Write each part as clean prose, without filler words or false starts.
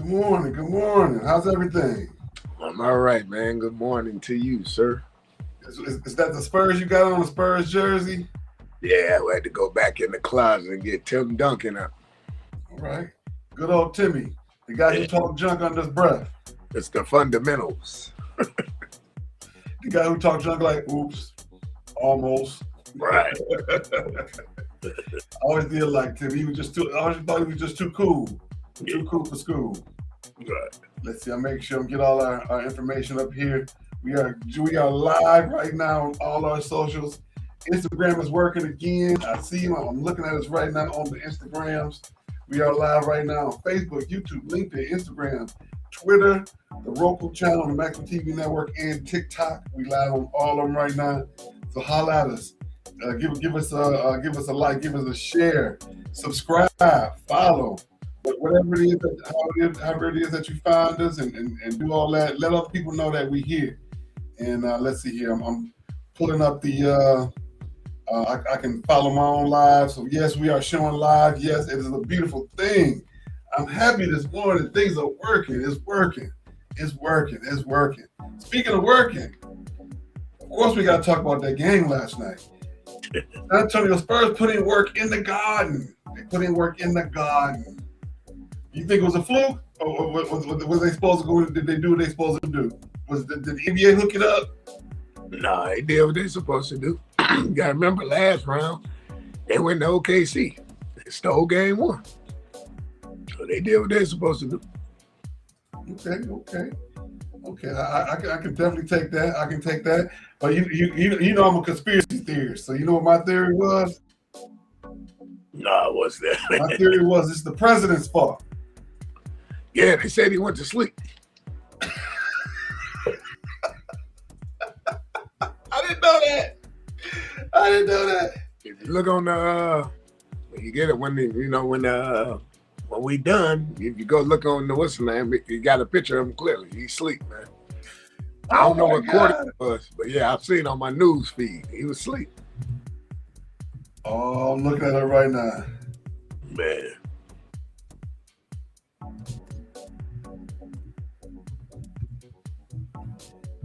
Good morning. Good morning. How's everything? I'm all right, man. Good morning to you, sir. Is that the Spurs you got on, the Spurs jersey? Yeah, I had to go back in the closet and get Tim Duncan out. All right. Good old Timmy, the guy who Yeah, talked junk under his breath. it's the fundamentals. The guy who talked junk like, oops, almost. Right. I always did like Tim. He was just too. I always thought he was just too cool. Yeah. Too cool for school. Right. Let's see. I'll make sure I get all our information up here. We are live right now on all our socials. Instagram is working again. I see him. I'm looking at us right now on the Instagrams. We are live right now on Facebook, YouTube, LinkedIn, Instagram, Twitter, the Roku channel, the Maximum TV Network, and TikTok. We live on all of them right now. So holla at us. Give us a like, give us a share, subscribe, follow, whatever it is, however it is that you find us, and do all that. Let other people know that we here. And let's see here. I'm pulling up the. I can follow my own live. So yes, we are showing live. Yes, it is a beautiful thing. I'm happy this morning. Things are working. It's working. It's working. It's working. Speaking of working, of course we got to talk about that game last night. San Antonio Spurs put in work in the garden. They put in work in the garden. You think it was a fluke? Or was they supposed to go? Did they do what they supposed to do? Did the NBA hook it up? Nah, they did what they're supposed to do. You got to remember last round, they went to OKC. They stole game one. So they did what they're supposed to do. Okay. I can definitely take that. I can take that. But you know I'm a conspiracy theorist. So you know what my theory was? Nah, what's that? My theory was it's the president's fault. Yeah, they said he went to sleep. I didn't know that. If you look on the when you get it when we done, if you go look on the what's the name, you got a picture of him clearly. He's asleep, man. I don't know what quarter it was, but yeah, I've seen on my news feed. He was asleep. Oh, I'm looking at it right now. Man.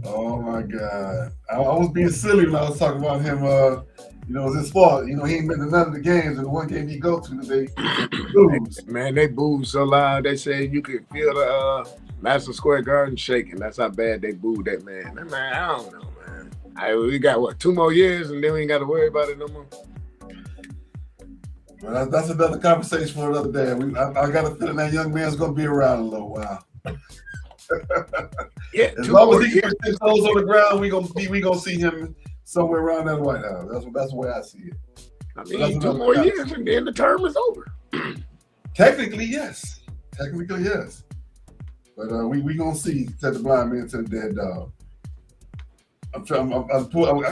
Oh my God. I was being silly when I was talking about him. It was his fault. He ain't been to none of the games, and the one game he go to, they lose. Man, they booed so loud. They said you could feel the Madison Square Garden shaking. That's how bad they booed that man. Man, I don't know, man. We got 2 more years, and then we ain't got to worry about it no more. Well, that's another conversation for another day. I got a feeling that young man's gonna be around a little while. Yeah, as long as he can put his toes on the ground, we gonna see him somewhere around that White House. That's the way I see it. I mean, 2 more years and then the term is over. Technically, yes. But we gonna see. Set the blind man to the dead dog. I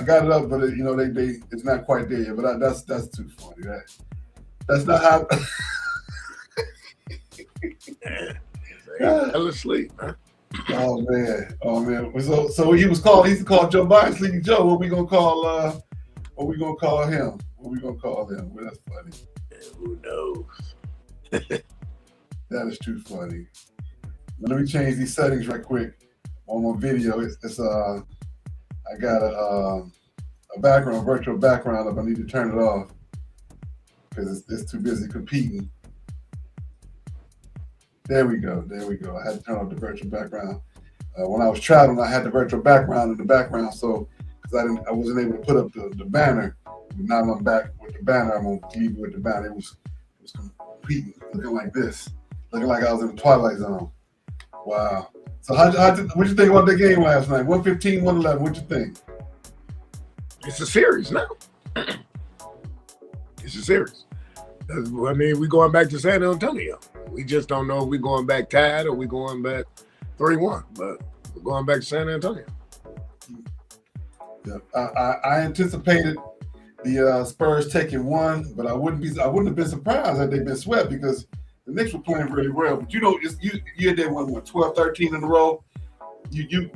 got it up, but it's not quite there yet. But that's too funny. That's not how. Fell asleep, man. Oh man. So he's called Joe Biden Sleepy Joe. What we gonna call him? Well, that's funny. Who knows? That is too funny. Let me change these settings right quick on my video. I got a virtual background up. I need to turn it off because it's too busy competing. There we go. I had to turn off the virtual background. When I was traveling, I had the virtual background in the background, so because I wasn't able to put up the banner. Now I'm back with the banner. I'm gonna leave it with the banner. It was competing, looking like this, looking like I was in the Twilight Zone. Wow. So what you think about the game last night? 115, 111. What you think? It's a series now. It's a series. I mean, we're going back to San Antonio. We just don't know if we're going back tied or we're going back 3-1, but we're going back to San Antonio. Yeah, I anticipated the Spurs taking one, but I wouldn't have been surprised had they been swept because the Knicks were playing really well. But you had that one 12, 13 in a row. You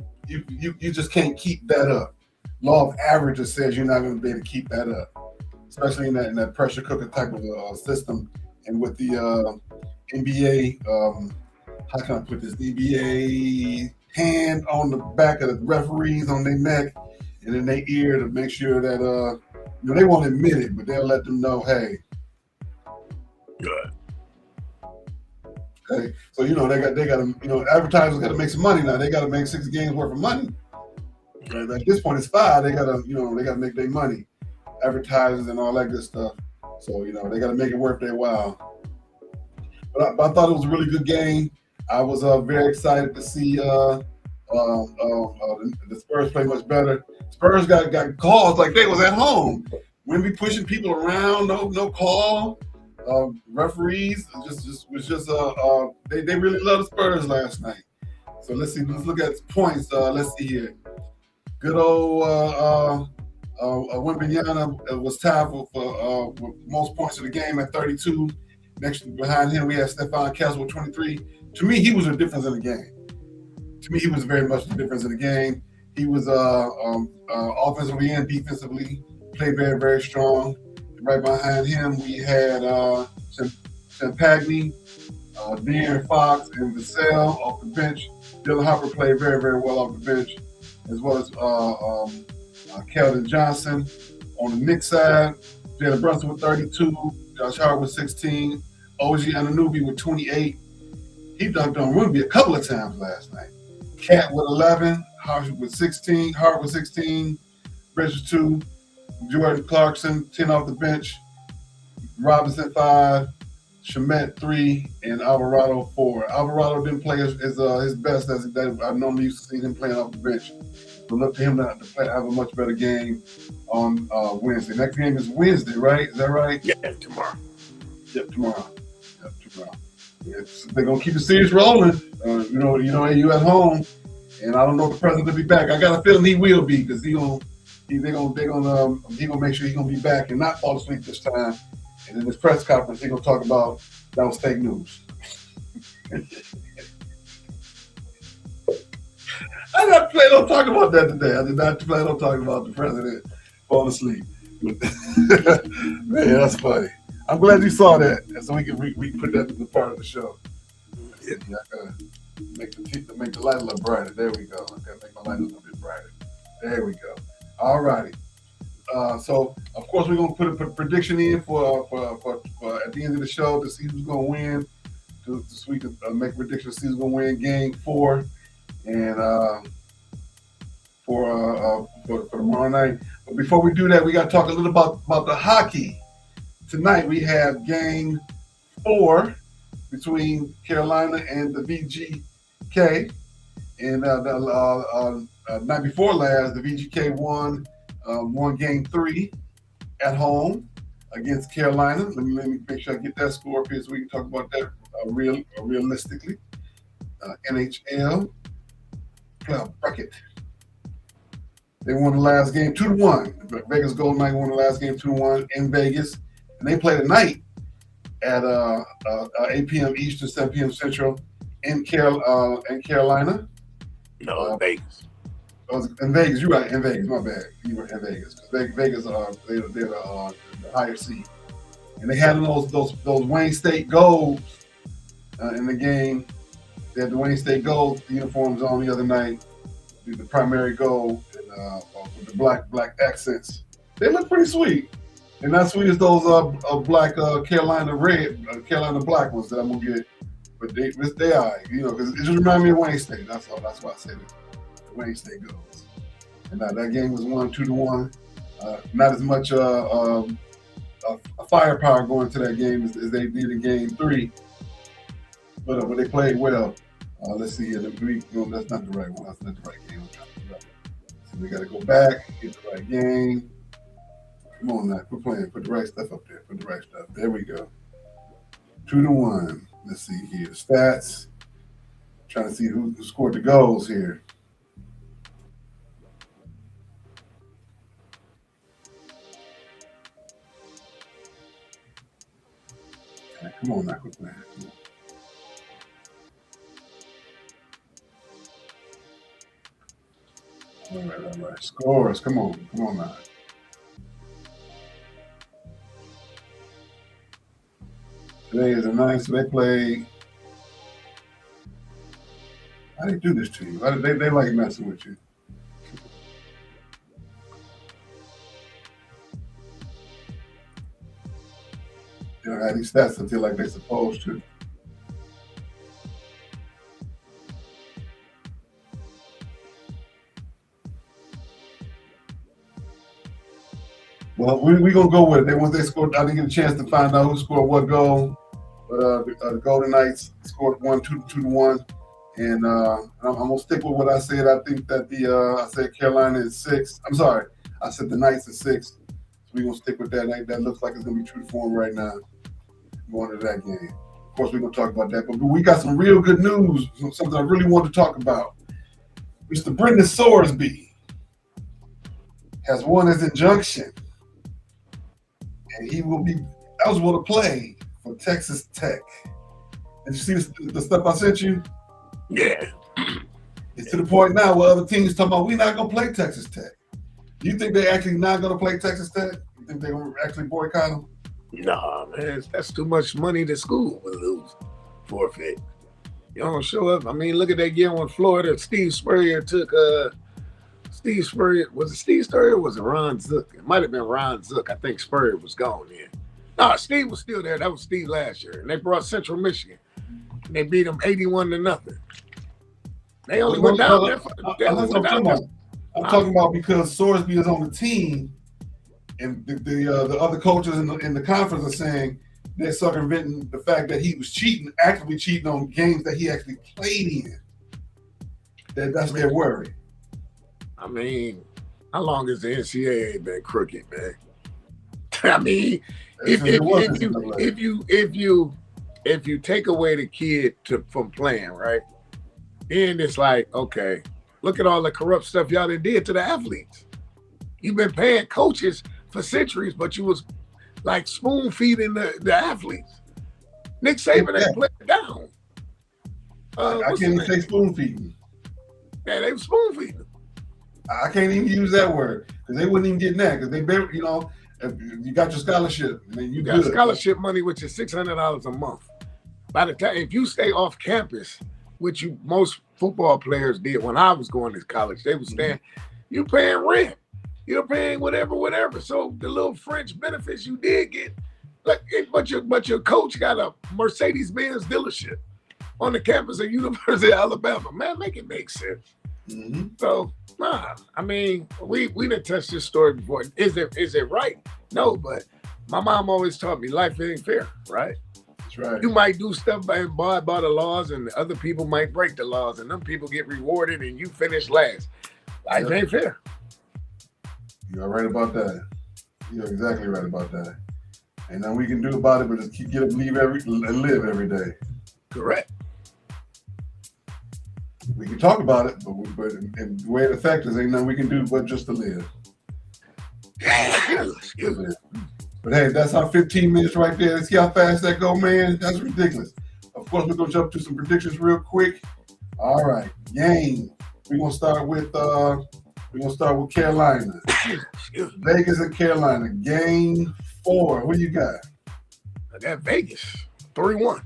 just can't keep that up. Law of averages says you're not going to be able to keep that up, especially in that pressure cooker type of system, and with the NBA how can I put this, DBA hand on the back of the referees on their neck and in their ear to make sure that they won't admit it, but they'll let them know, hey. Good. Okay. So they got to advertisers got to make some money now. They got to make 6 games worth of money. Right? At this point, it's 5. They got to make their money, advertisers and all that good stuff. So they got to make it worth their while. But I thought it was a really good game. I was very excited to see the Spurs play much better. Spurs got calls like they was at home. Wouldn't be pushing people around. No call. Referees they really love the Spurs last night. So let's see. Let's look at points. Let's see here. Good old Wembanyama was tied for most points of the game at 32. Next behind him, we had Stephon Castle with 23. To me, he was a difference in the game. To me, he was very much the difference in the game. He was offensively and defensively played very, very strong. Right behind him, we had Champagny, De'Aaron Fox, and Vassell off the bench. Dylan Harper played very, very well off the bench, as well as Keldon Johnson. On the Knicks side, Jalen Brunson with 32, Josh Hart with 16, OG Anunoby with 28. He dunked on Ruby a couple of times last night. Cat with 11, Hart with 16, Bridges 2, Jordan Clarkson 10 off the bench, Robinson 5, Shamet 3, and Alvarado 4. Alvarado didn't play his best as I've normally used to see him playing off the bench. So look to him to have a much better game on Wednesday. Next game is Wednesday, right? Is that right? Yeah, tomorrow. Yep, tomorrow. They're gonna keep the series rolling. You at home, and I don't know if the president will be back. I got a feeling he will be because he gonna make sure he's gonna be back and not fall asleep this time. And in this press conference, he's gonna talk about that was fake news. I did not plan on talking about that today. I did not plan on talking about the president falling asleep. Man, that's funny. I'm glad you saw that, and so we can put that as a part of the show. Yeah, I gotta make the light a little brighter. There we go. I gotta make my light a little bit brighter. There we go. All righty. So of course we're gonna put a prediction in for at the end of the show to see who's gonna win. So we can make a prediction to see who's gonna win Game 4, and for tomorrow night. But before we do that, we got to talk a little about the hockey. Tonight we have Game 4 between Carolina and the VGK. And the night before last, the VGK won Game 3 at home against Carolina. Let me make sure I get that score up here so we can talk about that realistically. NHL playoff bracket. They won the last game 2-1. Vegas Golden Knights won the last game 2-1 in Vegas. And they play tonight at 8 p.m. Eastern, 7 p.m. Central in Carolina. No, Vegas. In Vegas, you're right. In Vegas, my bad. You were in Vegas. Vegas, they're the higher seed, and they had those Wayne State golds in the game. They had the Wayne State gold uniforms on the other night. The primary gold with the black accents. They look pretty sweet. And not sweet as those black Carolina black ones that I'm gonna get, but they are, because it just reminds me of Wayne State. That's all. That's why I said it. The Wayne State goes. And that game was won 2-1. Not as much a firepower going to that game as they did in Game 3, but they played well. Let's see here. That's not the right one. That's not the right game. So we got to go back, get the right game. Come on now, quit playing. Put the right stuff up there. Put the right stuff. There we go. 2-1. Let's see here. The stats. Trying to see who scored the goals here. Come on now, quit playing. Come on. All right. Scores. Come on now. Today is the 9th, so they play How they do this to you? They like messing with you. They don't have these stats until like they're supposed to. Well, we gonna go with it. Once they scored, I didn't get a chance to find out who scored what goal. But the Golden Knights scored 2-1, and I'm gonna stick with what I said. I think that I said Carolina is 6. I'm sorry, I said the Knights is 6. So we're gonna stick with that. That looks like it's gonna be true to form right now. Going to that game. Of course, we're gonna talk about that. But we got some real good news. Something I really want to talk about. Mr. Brendan Sorsby has won his injunction, and he will be eligible to play for Texas Tech. Did you see the stuff I sent you? Yeah. It's to the point now where other teams talking about we're not going to play Texas Tech. Do you think they're actually not going to play Texas Tech? You think they're going to actually boycott them? Nah, man, that's too much money the school will lose. Forfeit. You don't show up. I mean, look at that game in Florida. Steve Spurrier took Steve Spurrier. Was it Steve Spurrier or was it Ron Zook? It might have been Ron Zook. I think Spurrier was gone then. No, Steve was still there. That was Steve last year. And they brought Central Michigan. And they beat them 81-0 They only went down there. I'm talking about because Sorsby is on the team, and the other coaches in the conference are saying they're circumventing the fact that he was actively cheating on games that he actually played in. That's their worry. I mean, how long has the NCAA been crooked, man? I mean, if you take away the kid from playing, right? Then it's like, okay, look at all the corrupt stuff y'all did to the athletes. You've been paying coaches for centuries, but you was like spoon feeding the athletes. Nick Saban ain't playing down. I can't even say spoon feeding. Yeah, they were spoon feeding. I can't even use that word because they wouldn't even get that because they, if you got your scholarship, then you got scholarship money, which is $600 a month. By the time, if you stay off campus, which most football players did when I was going to college, they would stand. You're paying rent. You're paying whatever. So the little French benefits you did get, but your coach got a Mercedes-Benz dealership on the campus of University of Alabama. Man, make it make sense. Mm-hmm. So, I mean, we didn't touch this story before. Is it right? No, but my mom always taught me life ain't fair, right? That's right. You might do stuff by the laws, and other people might break the laws, and them people get rewarded, and you finish last. Life ain't fair. You're right about that. You're exactly right about that. Ain't nothing we can do about it, but just keep live every day. Correct. We can talk about it, but the way it affects us, ain't nothing we can do but just to live. Excuse me. But hey, that's our 15 minutes right there. Let's see how fast that go, man. That's ridiculous. Of course, we're gonna jump to some predictions real quick. All right, game. We're gonna start with Carolina. Vegas and Carolina. Game 4. Who you got? I got Vegas. 3-1.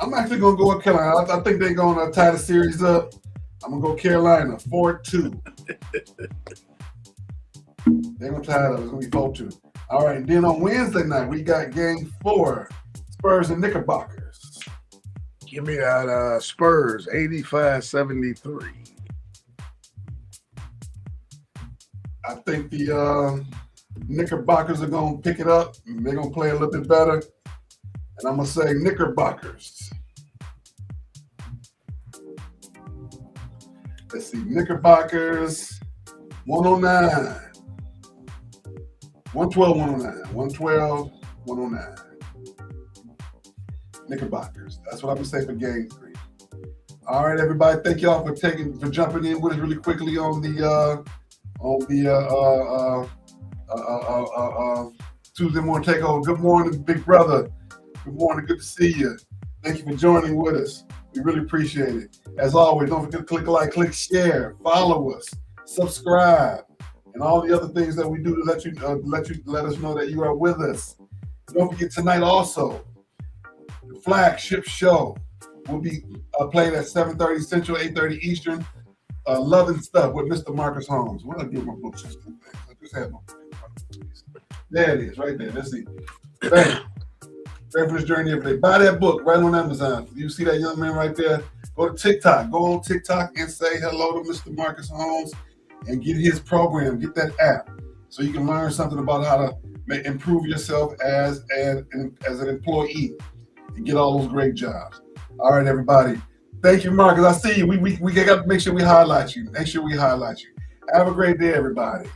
I'm actually going to go with Carolina. I think they're going to tie the series up. I'm going to go Carolina, 4-2. They're going to tie it up. It's going to be 4-2. All right, and then on Wednesday night, we got game 4, Spurs and Knickerbockers. Give me that Spurs, 85-73. I think the Knickerbockers are going to pick it up. They're going to play a little bit better. And I'm going to say Knickerbockers. Let's see. Knickerbockers, 109. 112, 109. 112, 109. Knickerbockers. That's what I'm going to say for game 3. All right, everybody. Thank y'all for jumping in with us really quickly on the Tuesday morning takeover. Good morning, big brother. Good morning. Good to see you. Thank you for joining with us. We really appreciate it. As always, don't forget to click like, click share, follow us, subscribe, and all the other things that we do to let us know that you are with us. Don't forget tonight also, the flagship show will be played at 7:30 Central, 8:30 Eastern. Love and Stuff with Mr. Marcus Holmes. What did I do with my books? I just had my there it is, right there. Let's see. Bam. Ready for this journey every day. Buy that book right on Amazon. You see that young man right there? Go to TikTok. Go on TikTok and say hello to Mr. Marcus Holmes and get his program. Get that app so you can learn something about how to improve yourself as an employee and get all those great jobs. All right, everybody. Thank you, Marcus. I see you. We got to make sure we highlight you. Make sure we highlight you. Have a great day, everybody.